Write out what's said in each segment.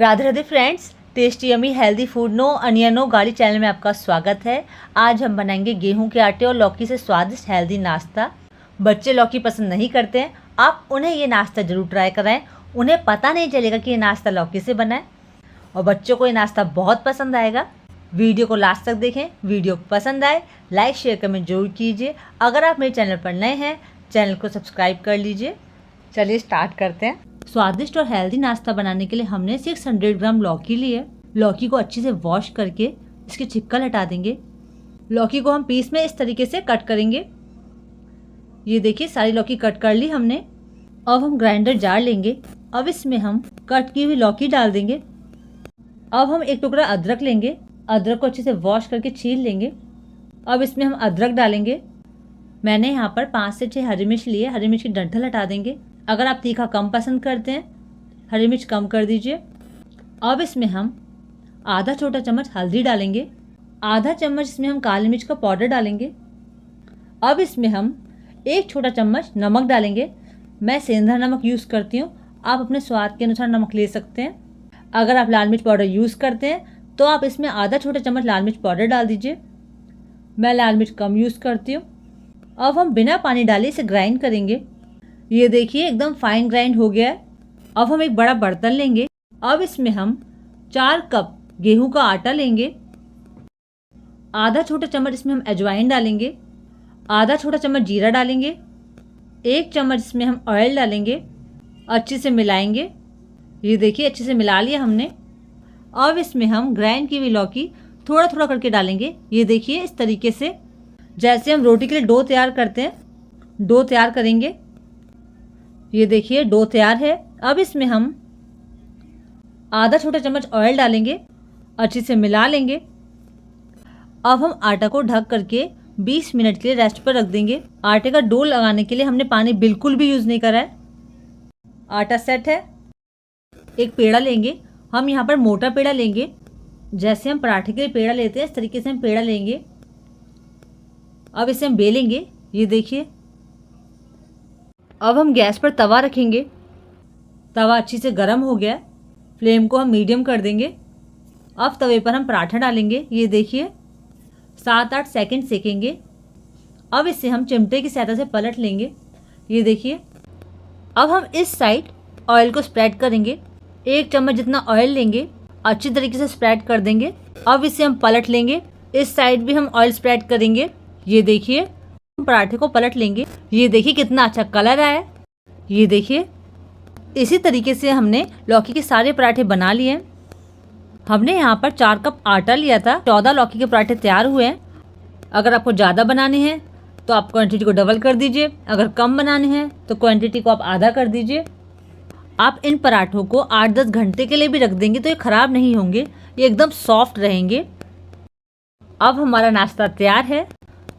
Radhe Radhe friends, tasty yummy healthy food no onion no गाड़ी channel में आपका स्वागत है। आज हम बनाएंगे गेहूं के आटे और लौकी से स्वादिष्ट हेल्दी नाश्ता। बच्चे लौकी पसंद नहीं करते हैं, आप उन्हें ये नाश्ता ज़रूर ट्राई कराएं। उन्हें पता नहीं चलेगा कि ये नाश्ता लौकी से बना है और बच्चों को ये नाश्ता बहुत पसंद आएगा। वीडियो को लास्ट तक देखें। वीडियो पसंद आए लाइक शेयर कमेंट जरूर कीजिए। अगर आप मेरे चैनल पर नए हैं, चैनल को सब्सक्राइब कर लीजिए। चलिए स्टार्ट करते हैं। स्वादिष्ट और हेल्दी नाश्ता बनाने के लिए हमने 600 ग्राम लौकी ली है। लौकी को अच्छे से वॉश करके इसकी छिक्कल हटा देंगे। लौकी को हम पीस में इस तरीके से कट करेंगे। ये देखिए सारी लौकी कट कर ली हमने। अब हम ग्राइंडर जार लेंगे। अब इसमें हम कट की हुई लौकी डाल देंगे। अब हम एक टुकड़ा अदरक लेंगे। अदरक को अच्छे से वॉश करके छील लेंगे। अब इसमें हम अदरक डालेंगे। मैंने यहाँ पर 5 से 6 हरी मिर्च लिए। हरी मिर्च की डंठल हटा देंगे। अगर आप तीखा कम पसंद करते हैं, हरी मिर्च कम कर दीजिए। अब इसमें हम आधा छोटा चम्मच हल्दी डालेंगे। आधा चम्मच इसमें हम काली मिर्च का पाउडर डालेंगे। अब इसमें हम 1 छोटा चम्मच नमक डालेंगे। मैं सेंधा नमक यूज़ करती हूँ, आप अपने स्वाद के अनुसार नमक ले सकते हैं। अगर आप लाल मिर्च पाउडर यूज़ करते हैं तो आप इसमें आधा छोटा चम्मच लाल मिर्च पाउडर डाल दीजिए। मैं लाल मिर्च कम यूज़ करती हूँ। अब हम बिना पानी डाले इसे ग्राइंड करेंगे। ये देखिए एकदम फाइन ग्राइंड हो गया है। अब हम एक बड़ा बर्तन लेंगे। अब इसमें हम 4 कप गेहूं का आटा लेंगे। आधा छोटा चम्मच इसमें हम अजवाइन डालेंगे। आधा छोटा चम्मच जीरा डालेंगे। 1 चम्मच इसमें हम ऑयल डालेंगे। अच्छे से मिलाएंगे। ये देखिए अच्छे से मिला लिया हमने। अब इसमें हम ग्राइंड की हुई लौकी थोड़ा थोड़ा करके डालेंगे। ये देखिए इस तरीके से, जैसे हम रोटी के लिए डो तैयार करते हैं, डो तैयार करेंगे। ये देखिए डो तैयार है। अब इसमें हम आधा छोटा चम्मच ऑयल डालेंगे। अच्छे से मिला लेंगे। अब हम आटा को ढक करके 20 मिनट के लिए रेस्ट पर रख देंगे। आटे का डो लगाने के लिए हमने पानी बिल्कुल भी यूज़ नहीं करा है। आटा सेट है। एक पेड़ा लेंगे। हम यहाँ पर मोटा पेड़ा लेंगे, जैसे हम पराठे के लिए पेड़ा लेते हैं इस तरीके से हम पेड़ा लेंगे। अब इसे हम बेलेंगे। ये देखिए। अब हम गैस पर तवा रखेंगे। तवा अच्छी से गर्म हो गया है। फ्लेम को हम मीडियम कर देंगे। अब तवे पर हम पराठा डालेंगे। ये देखिए 7-8 सेकंड सेकेंगे। अब इसे हम चिमटे की सहायता से पलट लेंगे। ये देखिए। अब हम इस साइड ऑयल को स्प्रेड करेंगे। 1 चम्मच जितना ऑयल लेंगे, अच्छी तरीके से स्प्रेड कर देंगे। अब इसे हम पलट लेंगे। इस साइड भी हम ऑयल स्प्रेड करेंगे। ये देखिए पराठे को पलट लेंगे। ये देखिए कितना अच्छा कलर आया है। ये देखिए इसी तरीके से हमने लौकी के सारे पराठे बना लिए हैं। हमने यहाँ पर 4 कप आटा लिया था। 14 लौकी के पराठे तैयार हुए हैं। अगर आपको ज़्यादा बनाने हैं तो आप क्वांटिटी को डबल कर दीजिए। अगर कम बनाने हैं तो क्वांटिटी को आप आधा कर दीजिए। आप इन पराठों को 8-10 घंटे के लिए भी रख देंगे तो ये ख़राब नहीं होंगे, ये एकदम सॉफ्ट रहेंगे। अब हमारा नाश्ता तैयार है।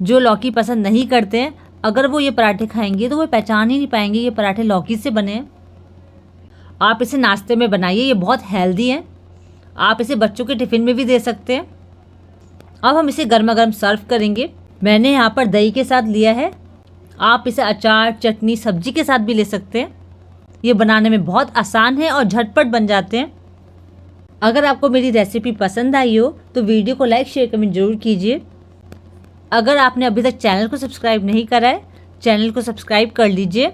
जो लौकी पसंद नहीं करते हैं, अगर वो ये पराठे खाएंगे तो वो पहचान ही नहीं पाएंगे ये पराठे लौकी से बने हैं। आप इसे नाश्ते में बनाइए, ये बहुत हेल्दी है। आप इसे बच्चों के टिफ़िन में भी दे सकते हैं। अब हम इसे गर्मा गर्म सर्व करेंगे। मैंने यहाँ पर दही के साथ लिया है। आप इसे अचार, चटनी, सब्जी के साथ भी ले सकते हैं। ये बनाने में बहुत आसान है और झटपट बन जाते हैं। अगर आपको मेरी रेसिपी पसंद आई हो तो वीडियो को लाइक शेयर कमेंट जरूर कीजिए। अगर आपने अभी तक चैनल को सब्सक्राइब नहीं करा है, चैनल को सब्सक्राइब कर लीजिए।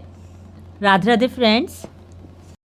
राधे राधे फ्रेंड्स।